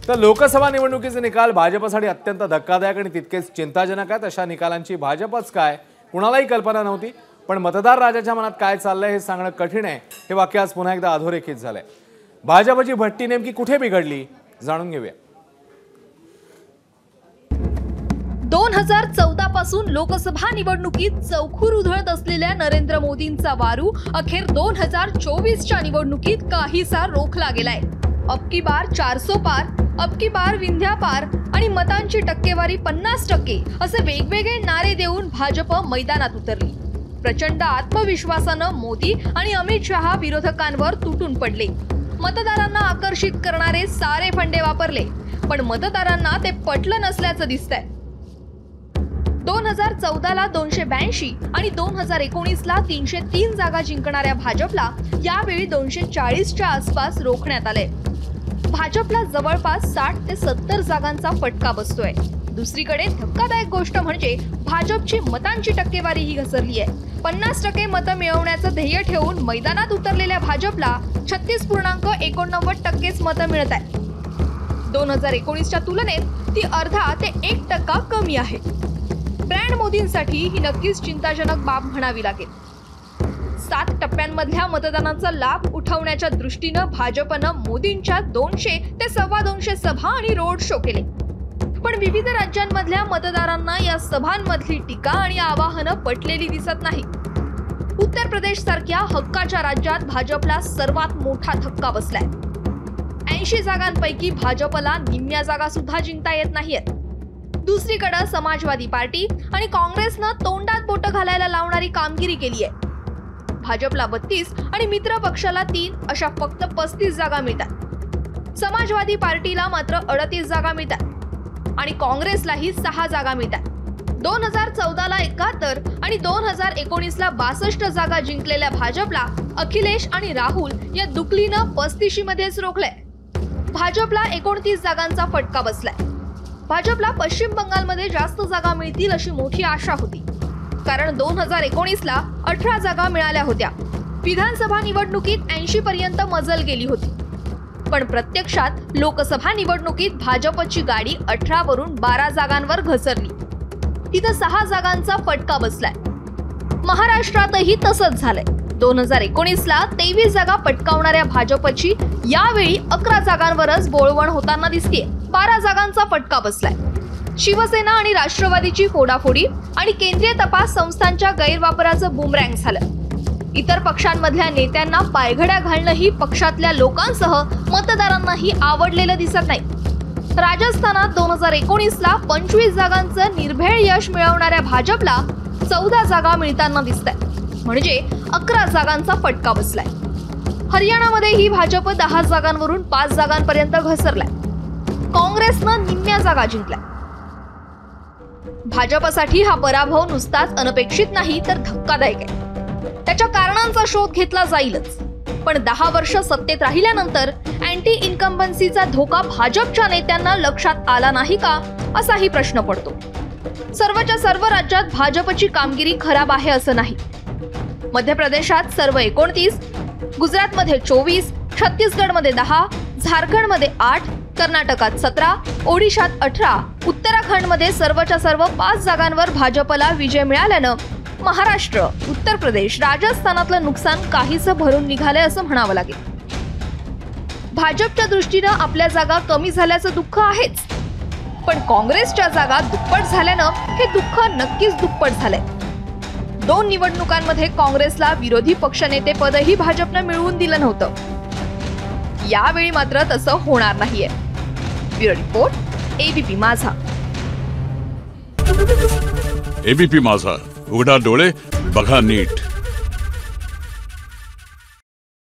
तर लोकसभा निवडणुकीचे निकाल भाजपसाठी अत्यंत धक्कादायक आणि तितकेच चिंताजनक आहेत। अशा निकालांची भाजपच काय कुणालाही कल्पना नव्हती, पण मतदार राजाच्या मनात काय चाललंय हे सांगणं कठीण आहे। हे वाक्य आज पुन्हा एकदा अधोरेखित झालंय। भाजपची भट्टी नेमकी कुठे बिघडली जाणून घेऊया। 2014 पासून लोकसभा निवडणुकीत चौखूर उधळत असलेल्या नरेंद्र मोदींचा वारू अखेर 2024च्या निवडणुकीत काहीसा रोखला गेलाय। अब की बार 400 पार, अब की बार विंध्या पार आणि मतांची टक्केवारी 50% असे वेगवेगळे नारे देऊन भाजप मैदानात उतरली। प्रचंड आत्मविश्वासानं मोदी आणि अमित शहा विरोधकांवर तुटून पडले। मतदारांना आकर्षित करणारे सारे फंडे वापरले, पण मतदारांना ते पटलं नसल्याचं दिसतंय। 2014ला 282 आणि 2019ला 303 जागा जिंकणाऱ्या भाजपला यावेळी 240च्या आसपास रोखण्यात आले। भाजपला जवळपास 60 ते 70 जागांचा फटका बसतोय। दुसरीकडे धक्कादायक गोष्ट म्हणजे भाजपची मतांची टक्केवारीही घसरली आहे। 50% मतं मिळवण्याचं ध्येय ठेवून मैदानात उतरलेल्या भाजपला 36.89% मतं मिळत आहेत। 2019च्या तुलनेत ती अर्धा ते 1% कमी आहे। ब्रँड मोदींसाठी ही नक्कीच चिंताजनक बाब म्हणावी लागेल। 7 टप्प्यांमधल्या मतदानाचा लाभ उठवण्याच्या दृष्टीनं भाजपनं मोदींच्या 200 ते 225 सभा आणि रोड शो केले, पण विविध राज्यांमधल्या मतदारांना या सभांमधली टीका आणि आवाहनं पटलेली दिसत नाही। उत्तर प्रदेश सारख्या हक्काच्या राज्यात भाजपला सर्वात मोठा धक्का बसलाय। 80 जागांपैकी भाजपला निम्म्या जागा सुद्धा जिंकता येत नाहीयेत। दुसरीकडे समाजवादी पार्टी आणि काँग्रेसनं तोंडात बोटं घालायला लावणारी कामगिरी केली आहे। भाजपला 32 आणि मित्र पक्षाला 3 अशा फक्त 35 जागा मिळतात। समाजवादी पार्टीला मात्र 38 जागा मिळतात आणि काँग्रेसलाही 6 जागा मिळतात। 2014ला 71 आणि 2019ला 62 जागा जिंकलेल्या भाजपला अखिलेश आणि राहुल या दुकलीनं 35 मध्येच रोखलंय। भाजपला 29 जागांचा फटका बसलाय। भाजपला पश्चिम बंगालमध्ये जास्त जागा मिळतील अशी मोठी आशा होती, कारण 2019ला 18 जागा मिळाल्या होत्या। विधानसभा निवडणुकीत 80 पर्यंत मजल गेली होती, पण प्रत्यक्षात लोकसभा निवडणुकीत भाजपची गाडी 18 वरून 12 जागांवर घसरली। तिथं 6 जागांचा फटका बसलाय। महाराष्ट्रातही तसंच झालंय। 2019ला 23 जागा पटकावणाऱ्या भाजपची यावेळी 11 जागांवरच बोळवण होताना दिसतेय। 12 जागांचा फटका बसलाय। शिवसेना आणि राष्ट्रवादीची फोडाफोडी आणि केंद्रीय तपास संस्थांच्या गैरवापराचं बूमरँग झालं। इतर पक्षांमधल्या नेत्यांना पायघड्या घालणंही पक्षातल्या लोकांसह मतदारांनाही आवडलेलं दिसत नाही। राजस्थानात 2019ला 25 जागांचं निर्भेळ यश मिळवणाऱ्या भाजपला 14 जागा मिळताना दिसतायत, म्हणजे 11 जागांचा फटका बसलाय। हरियाणामध्येही भाजप 10 जागांवरून 5 जागांपर्यंत घसरलाय। काँग्रेसनं निम्म्या जागा जिंकल्या। भाजपसाठी हा पराभव नुसताच अनपेक्षित नाही तर धक्कादायक आहे। त्याच्या कारणांचा शोध घेतला जाईलच, पण 10 वर्ष सत्तेत राहिल्यानंतर अँटी इन्कम्बन्सीचा धोका भाजपच्या नेत्यांना लक्षात आला नाही का, असाही प्रश्न पडतो। सर्वच्या सर्व राज्यात भाजपची कामगिरी खराब आहे असं नाही। मध्य प्रदेशात सर्व 29, गुजरातमध्ये 24, छत्तीसगडमध्ये 10, झारखंडमध्ये 8, कर्नाटकात 17, ओडिशात 18, उत्तराखंडमध्ये सर्वच्या सर्व 5 जागांवर भाजपला विजय मिळाल्यानं महाराष्ट्र, उत्तर प्रदेश, राजस्थानातलं नुकसान काहीसं भरून निघालंय असं म्हणावं लागेल। भाजपच्या दृष्टीनं आपल्या जागा कमी झाल्याचं दुःख आहेच, पण काँग्रेसच्या जागा दुप्पट झाल्यानं हे दुःख नक्कीच दुप्पट झालंय। 2 निवडणुकांमध्ये काँग्रेसला विरोधी पक्षनेते पदही भाजपनं मिळवून दिलं नव्हतं। यावेळी मात्र तसं होणार नाहीये। ब्युरो रिपोर्ट, एबीपी माझा। एबीपी माझा, उघडा डोळे बघा नीट।